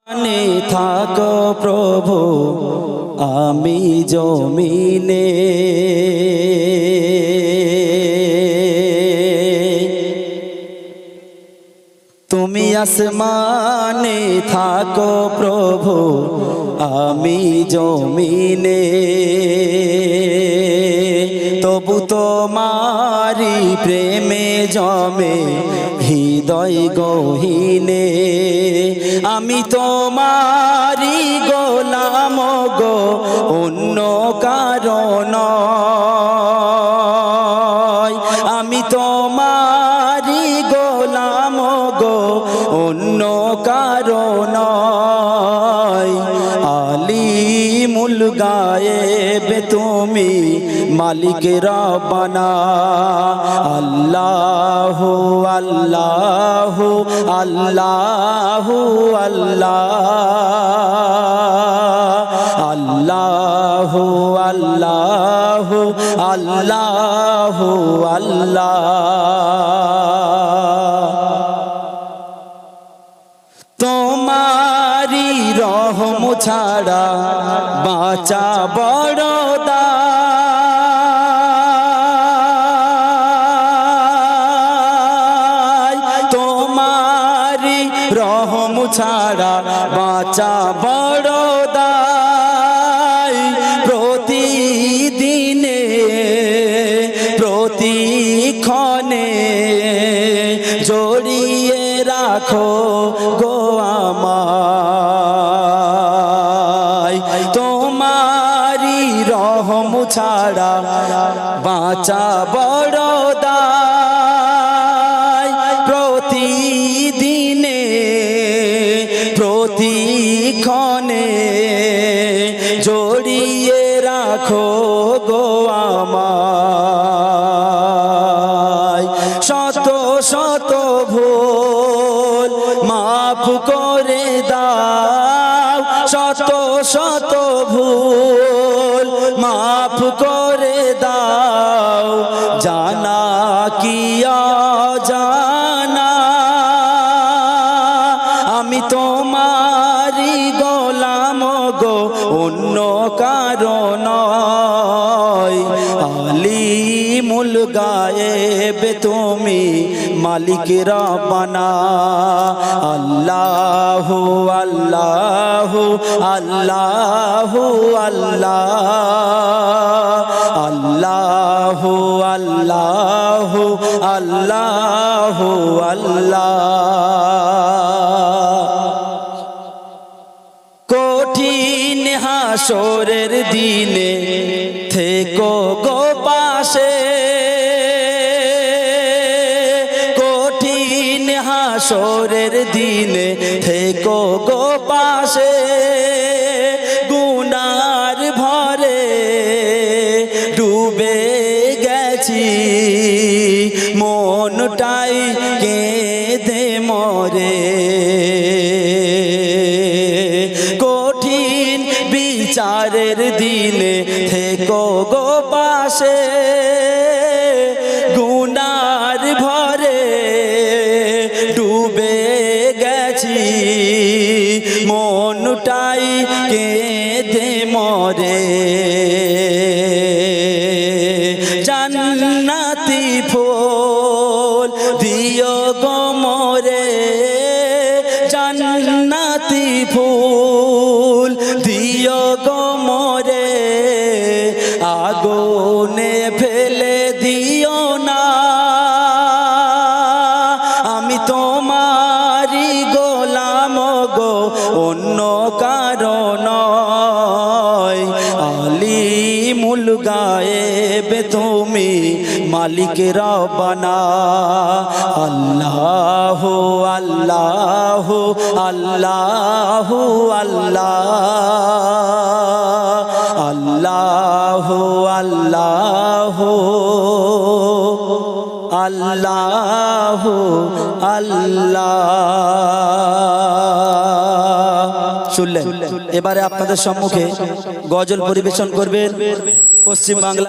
নে থাকো প্রভু আমি জমিনে, তুমি আসমানে থাকো প্রভু আমি জমিনে, তবু তোমারি প্রেমে জমে হৃদয় গহীনে। আমি তোমারি গোলাম গো অন্য কারণ, আমি তোমারি গোলাম গো অন্য কারণ। আলিমুল গায়েব তুমি মালিক রব্বানা, আল্লাহু আল্লাহু আল্লাহু আল্লাহ, আল্লাহু আল্লাহু আল্লাহু আল্লাহ। তোমারি রহম ছাড়া বাঁচা বড় দায়, তোমারি রহম ছাড়া বাঁচা বড় দায়। প্রতিদিনে প্রতিক্ষণে জড়িয়ে রাখো গো আমায়, তোমারি রহম ছাড়া বাঁচা বড় দায়। প্রতিদিনে প্রতিক্ষণে জড়িয়ে রাখো গো আমায়। শত শত ভুল মাফ করে দাও, শত শত ভুল মাফ করে দাও, জানা কি অজানা। আমি তোমারি গোলাম গো অন্য কারণ। আলিমুল গায়েব তুমি মালিক রব্বানা, আল্লাহু আল্লাহু আল্লাহু আল্লাহ, আল্লাহু আল্লাহু আল্লাহু আল্লাহ। কঠিন হাসরের দিনে থেকো গো পাশে, কঠিন হাসরের দিনে থেকো গো পাশে। গুনার ভরে ডুবে গেছি, মনটাই কেঁদে মরে। কঠিন বিচারের দিনে থেকো গো পাশে, গুনার ভরে ডুবে গেছি, মনটাই কেঁদে মরে। জান্নাতি ফুল দিও গো মোরে, জান্নাতি ফুল দিও গো মোরে, আগুনে ফেলে দিও না। আমি তোমারি গোলাম গো অন্য কারণ। আলিমুল গায়েব তুমি মালিক রব্বানা, আল্লাহু আল্লাহু আল্লাহু আল্লাহ, আল্লাহু আল্লাহু আল্লাহু আল্লাহ। শুনলেন? এবারে আপনাদের সম্মুখে গজল পরিবেশন করবেন পশ্চিম বাংলা